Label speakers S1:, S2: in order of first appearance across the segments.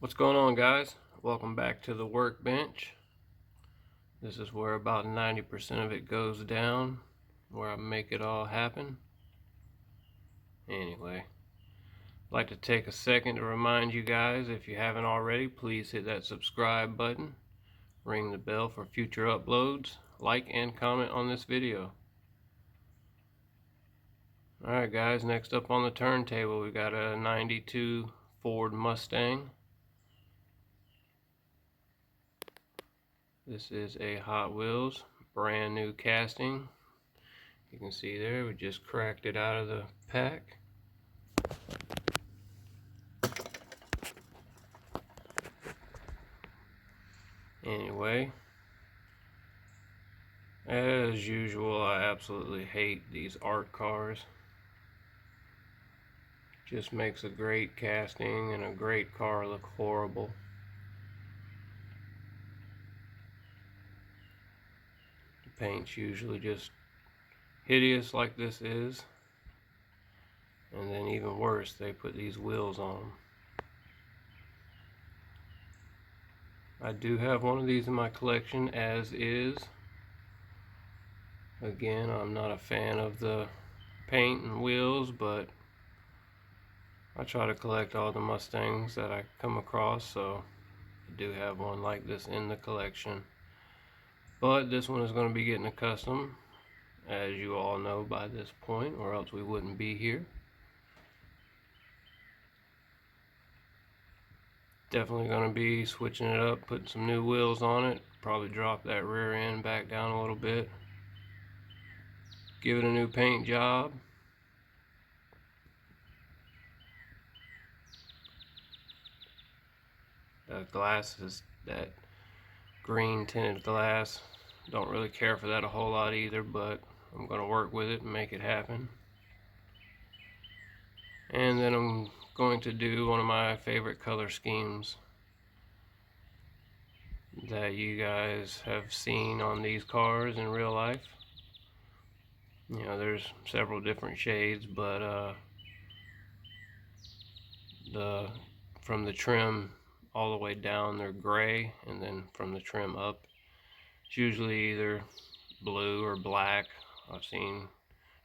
S1: What's going on, guys? Welcome back to the workbench. This is where about 90% of it goes down, where I make it all happen. Anyway, I'd like to take a second to remind you guys, if you haven't already, please hit that subscribe button, ring the bell for future uploads, like and comment on this video. Alright guys, next up on the turntable we got a 92 Ford Mustang. This is a Hot Wheels brand new casting. You can see there, we just cracked it out of the pack. Anyway, as usual, I absolutely hate these art cars. Just makes a great casting and a great car look horrible. The paint's usually just hideous like this is. And then even worse, they put these wheels on them. I do have one of these in my collection as is. Again, I'm not a fan of the paint and wheels, but I try to collect all the Mustangs that I come across, so I do have one like this in the collection. But this one is going to be getting a custom, as you all know by this point, or else we wouldn't be here. Definitely going to be switching it up, putting some new wheels on it, probably drop that rear end back down a little bit, give it a new paint job. The glass is that green tinted glass. Don't really care for that a whole lot either, but I'm going to work with it and make it happen. And then I'm going to do one of my favorite color schemes that you guys have seen on these cars in real life. You know, there's several different shades, but from the trim all the way down they're gray, and then from the trim up it's usually either blue or black. I've seen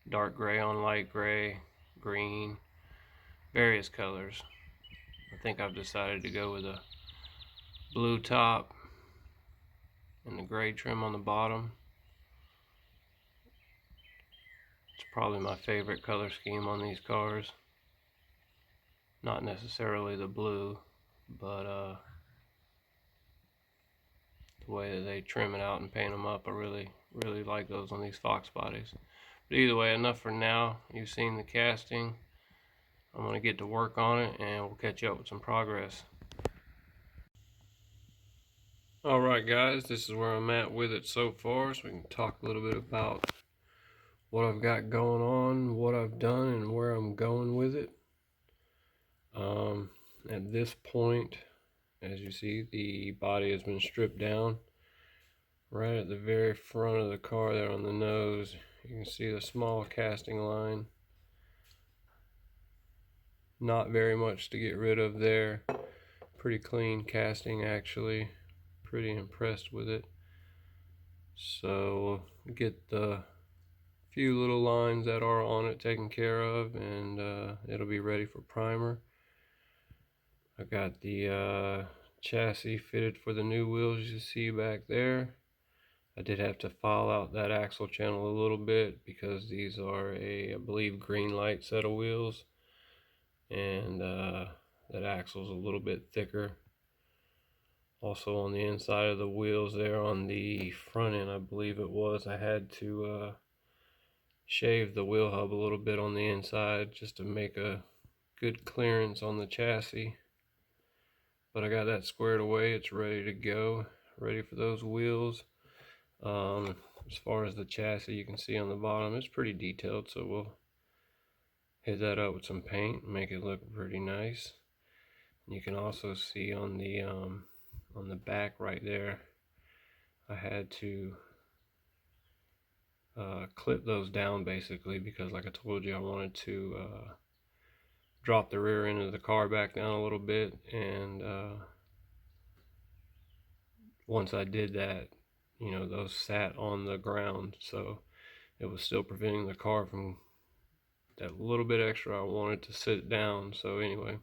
S1: dark gray on light gray, green, various colors. I think I've decided to go with a blue top and the gray trim on the bottom. It's probably my favorite color scheme on these cars. Not necessarily the blue, but the way that they trim it out and paint them up, I really like those on these Fox bodies. But either way, enough for now. You've seen the casting. I'm going to get to work on it, and we'll catch you up with some progress. Alright guys, this is where I'm at with it so far, so we can talk a little bit about what I've got going on, what I've done, and where I'm going with it. At this point, as you see, the body has been stripped down. Right at the very front of the car there on the nose, you can see the small casting line. Not very much to get rid of there. Pretty clean casting actually. Pretty impressed with it. So we'll get the few little lines that are on it taken care of, and it'll be ready for primer. I got the chassis fitted for the new wheels you see back there. I did have to file out that axle channel a little bit because these are I believe, green light set of wheels, and that axle's a little bit thicker. Also on the inside of the wheels there on the front end, I believe it was, I had to shave the wheel hub a little bit on the inside just to make a good clearance on the chassis. But I got that squared away. It's ready to go, ready for those wheels. As far as the chassis, you can see on the bottom it's pretty detailed, so we'll hit that up with some paint and make it look pretty nice. You can also see on the back right there, I had to clip those down basically because, like I told you, I wanted to drop the rear end of the car back down a little bit, and once I did that, you know, those sat on the ground, so it was still preventing the car from that little bit extra I wanted to sit down. So anyway,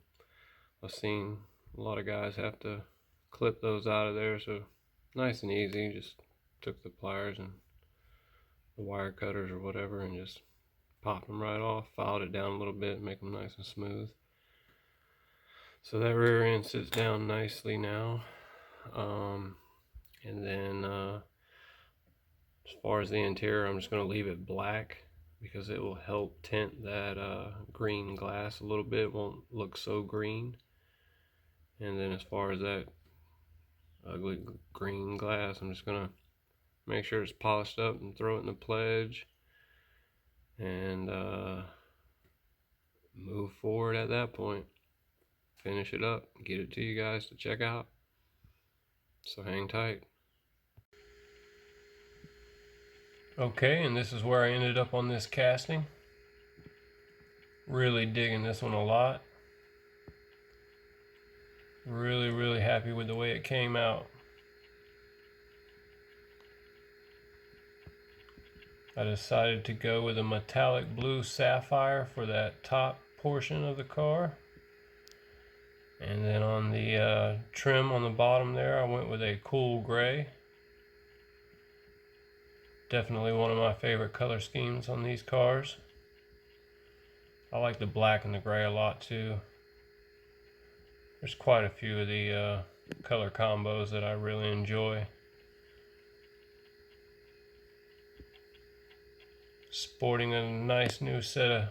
S1: I've seen a lot of guys have to clip those out of there, so nice and easy. Just took the pliers and the wire cutters or whatever and just popped them right off, filed it down a little bit, make them nice and smooth. So that rear end sits down nicely now. And then as far as the interior, I'm just going to leave it black because it will help tint that green glass a little bit. It won't look so green. And then as far as that ugly green glass, I'm just going to make sure it's polished up and throw it in the pledge and move forward at that point. Finish it up, get it to you guys to check out. So hang tight. Okay, and this is where I ended up on this casting. Really digging this one a lot. Really happy with the way it came out. I decided to go with a metallic blue sapphire for that top portion of the car. And then on the trim on the bottom there, I went with a cool gray. Definitely one of my favorite color schemes on these cars. I like the black and the gray a lot too. There's quite a few of the color combos that I really enjoy. Sporting a nice new set of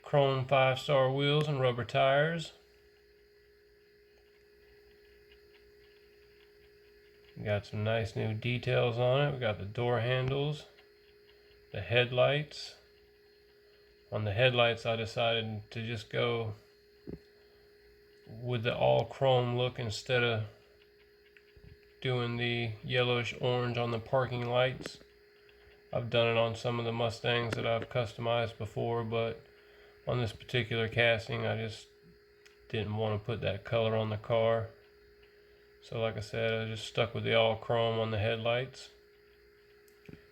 S1: chrome 5-star wheels and rubber tires. We got some nice new details on it. We got the door handles, the headlights. On the headlights, I decided to just go with the all chrome look instead of doing the yellowish orange on the parking lights. I've done it on some of the Mustangs that I've customized before, but on this particular casting, I just didn't want to put that color on the car. So like I said, I just stuck with the all chrome on the headlights.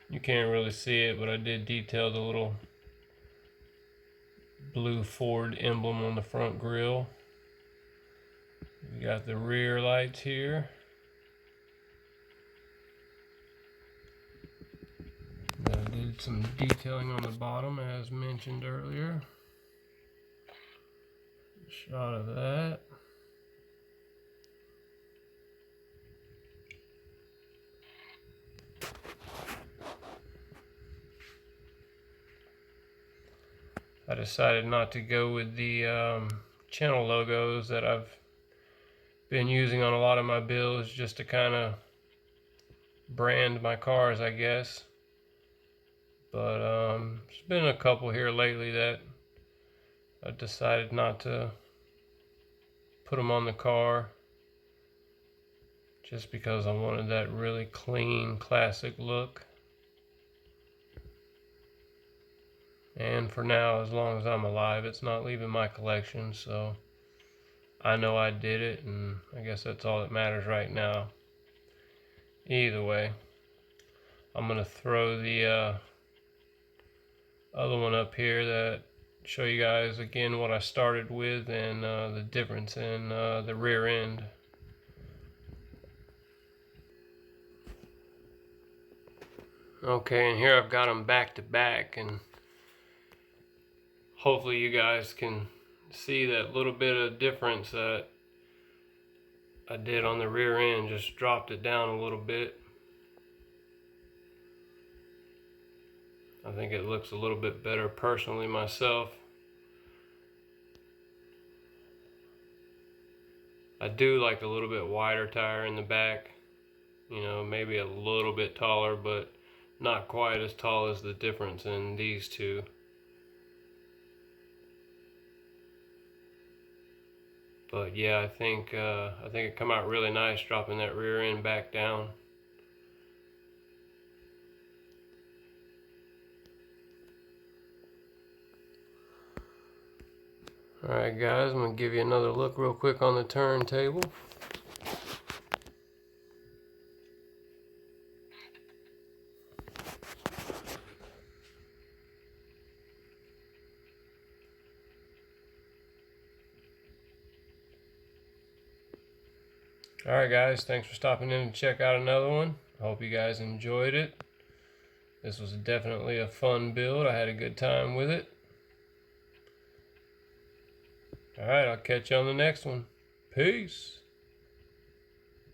S1: You can't really see it, but I did detail the little blue Ford emblem on the front grille. We got the rear lights here. Then I did some detailing on the bottom as mentioned earlier. Shot of that. I decided not to go with the channel logos that I've been using on a lot of my builds just to kind of brand my cars, I guess. But there's been a couple here lately that I decided not to put them on the car just because I wanted that really clean, classic look. And for now, as long as I'm alive, it's not leaving my collection, so I know I did it, and I guess that's all that matters right now. Either way, I'm going to throw the other one up here that show you guys again what I started with and the difference in the rear end. Okay, and here I've got them back to back, and hopefully you guys can see that little bit of difference that I did on the rear end. Just dropped it down a little bit. I think it looks a little bit better personally myself. I do like a little bit wider tire in the back, you know, maybe a little bit taller, but not quite as tall as the difference in these two. But yeah, I think it come out really nice dropping that rear end back down. Alright guys, I'm going to give you another look real quick on the turntable. Alright guys, thanks for stopping in to check out another one. I hope you guys enjoyed it. This was definitely a fun build. I had a good time with it. Alright, I'll catch you on the next one. Peace.